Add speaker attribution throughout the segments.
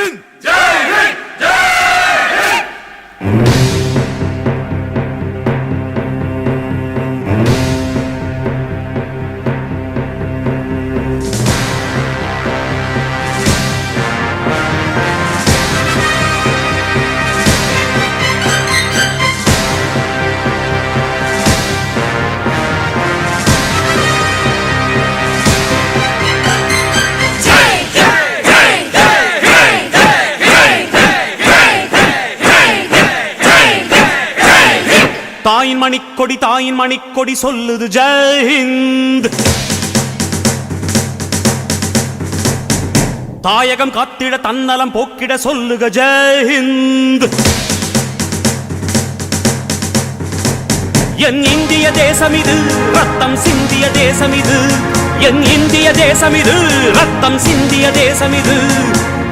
Speaker 1: ஹிந்த் ஜெய் ஹிந்த் ஜெய் ஹிந்த்.
Speaker 2: தாயின் மணிக்கொடி தாயின் மணிக்கொடி சொல்லுது ஜெய் ஹிந்த். தாயகம் காத்திட தன்னலம் போக்கிட சொல்லுக ஜெய் ஹிந்த். என் இந்திய தேசம் இது ரத்தம் சிந்திய தேசம் இது. என் இந்திய தேசம் இது ரத்தம் சிந்திய தேசம் இது.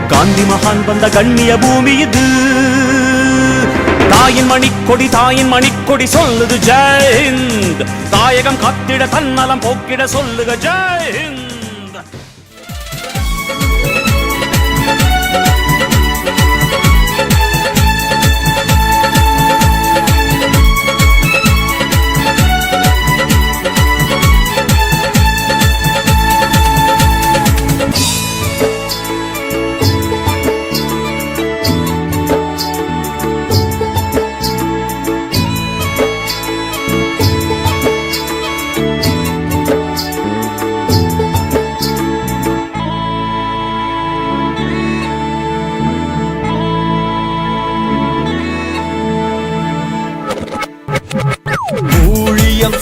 Speaker 2: காந்தி மகான் வந்த கண்ணிய பூமி இது. தாயின் மணிக்கொடி சொல்லுது ஜெய் ஹிந்த். தாயகம் காத்திட தன்னலம் போக்கிட சொல்லுக ஜெய் ஹிந்த்.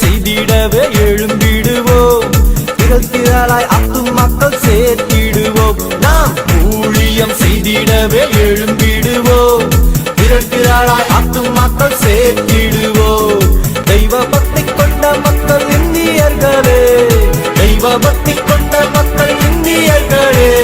Speaker 3: செய்திடவே எழும்பிடுவோம். திரளாய் அத்தும் மக்கள் சேர்த்திடுவோம். நாம் ஊழியம் செய்திடவே எழும்பிடுவோம். திரளாய் அத்தும் மக்கள் சேர்த்திடுவோம். தெய்வ பக்தி கொண்ட மக்கள் இந்தியர்களே. தெய்வ பக்தி கொண்ட மக்கள் இந்தியர்களே.